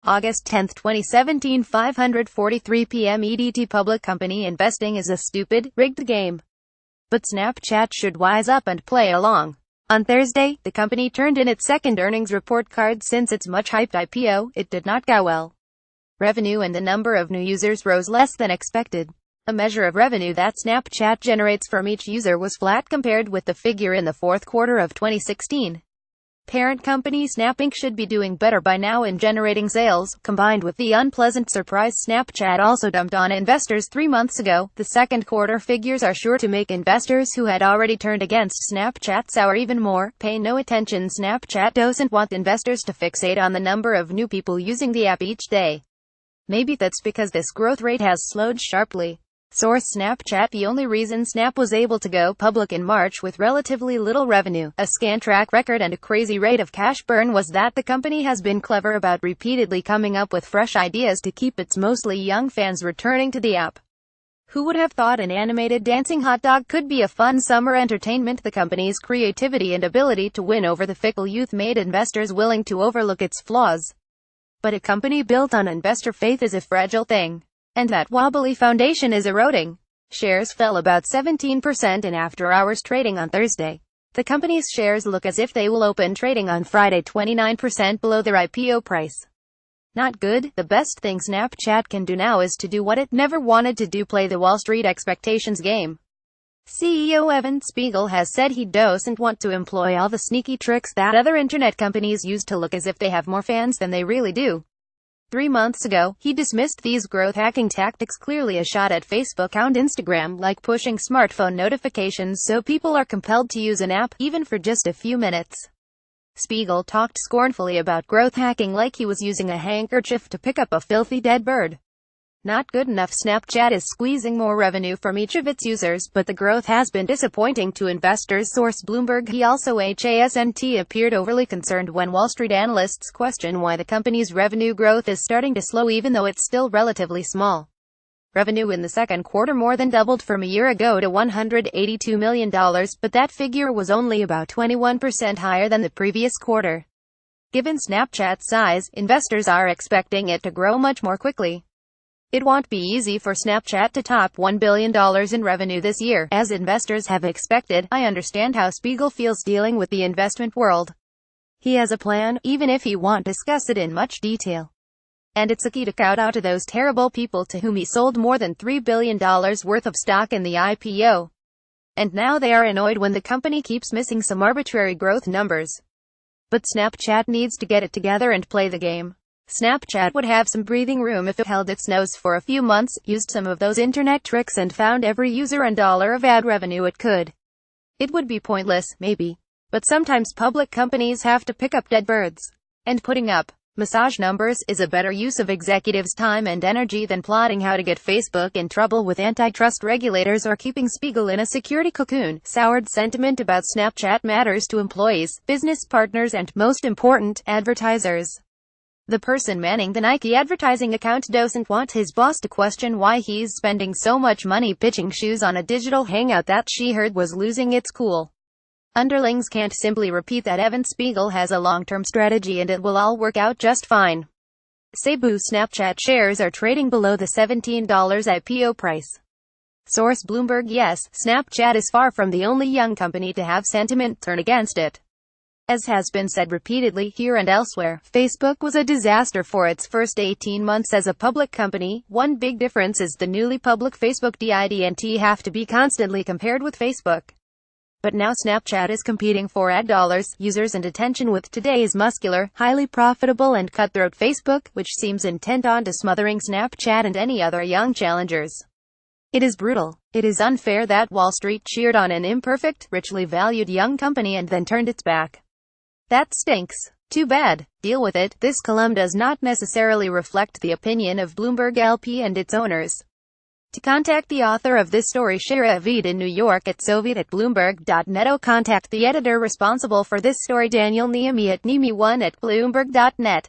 August 10, 2017, 5:43 p.m. EDT. Public company investing is a stupid, rigged game. But Snapchat should wise up and play along. On Thursday, the company turned in its second earnings report card since its much-hyped IPO. It did not go well. Revenue and the number of new users rose less than expected. A measure of revenue that Snapchat generates from each user was flat compared with the figure in the fourth quarter of 2016. Parent company Snap Inc. should be doing better by now in generating sales. Combined with the unpleasant surprise Snapchat also dumped on investors 3 months ago, the second quarter figures are sure to make investors who had already turned against Snapchat sour even more. Pay no attention. Snapchat doesn't want investors to fixate on the number of new people using the app each day. Maybe that's because this growth rate has slowed sharply. Source: Snapchat. The only reason Snap was able to go public in March with relatively little revenue, a scant track record and a crazy rate of cash burn was that the company has been clever about repeatedly coming up with fresh ideas to keep its mostly young fans returning to the app. Who would have thought an animated dancing hot dog could be a fun summer entertainment? The company's creativity and ability to win over the fickle youth made investors willing to overlook its flaws. But a company built on investor faith is a fragile thing. And that wobbly foundation is eroding. Shares fell about 17% in after-hours trading on Thursday. The company's shares look as if they will open trading on Friday 29% below their IPO price. Not good. The best thing Snapchat can do now is to do what it never wanted to do: play the Wall Street expectations game. CEO Evan Spiegel has said he doesn't want to employ all the sneaky tricks that other internet companies use to look as if they have more fans than they really do. 3 months ago, he dismissed these growth-hacking tactics, clearly a shot at Facebook and Instagram, like pushing smartphone notifications so people are compelled to use an app, even for just a few minutes. Spiegel talked scornfully about growth hacking like he was using a handkerchief to pick up a filthy dead bird. Not good enough. Snapchat is squeezing more revenue from each of its users, but the growth has been disappointing to investors. Source: Bloomberg. He also hasn't appeared overly concerned when Wall Street analysts question why the company's revenue growth is starting to slow even though it's still relatively small. Revenue in the second quarter more than doubled from a year ago to $182 million, but that figure was only about 21% higher than the previous quarter. Given Snapchat's size, investors are expecting it to grow much more quickly. It won't be easy for Snapchat to top $1 billion in revenue this year, as investors have expected. I understand how Spiegel feels dealing with the investment world. He has a plan, even if he won't discuss it in much detail. And it's a key to kowtow to those terrible people to whom he sold more than $3 billion worth of stock in the IPO. And now they are annoyed when the company keeps missing some arbitrary growth numbers. But Snapchat needs to get it together and play the game. Snapchat would have some breathing room if it held its nose for a few months, used some of those internet tricks and found every user and dollar of ad revenue it could. It would be pointless, maybe. But sometimes public companies have to pick up dead birds. And putting up massage numbers is a better use of executives' time and energy than plotting how to get Facebook in trouble with antitrust regulators or keeping Spiegel in a security cocoon. Soured sentiment about Snapchat matters to employees, business partners and, most important, advertisers. The person manning the Nike advertising account doesn't want his boss to question why he's spending so much money pitching shoes on a digital hangout that she heard was losing its cool. Underlings can't simply repeat that. Evan Spiegel has a long-term strategy and it will all work out just fine. Cebu. Snapchat shares are trading below the $17 IPO price. Source: Bloomberg. Yes, Snapchat is far from the only young company to have sentiment turn against it. As has been said repeatedly here and elsewhere, Facebook was a disaster for its first 18 months as a public company. One big difference is the newly public Facebook didn't have to be constantly compared with Facebook. But now Snapchat is competing for ad dollars, users and attention with today's muscular, highly profitable and cutthroat Facebook, which seems intent on smothering Snapchat and any other young challengers. It is brutal. It is unfair that Wall Street cheered on an imperfect, richly valued young company and then turned its back. That stinks. Too bad. Deal with it. This column does not necessarily reflect the opinion of Bloomberg LP and its owners. To contact the author of this story, Shara Avid in New York at soviet@bloomberg.net, or contact the editor responsible for this story, Daniel Niemi at Niemi1@bloomberg.net.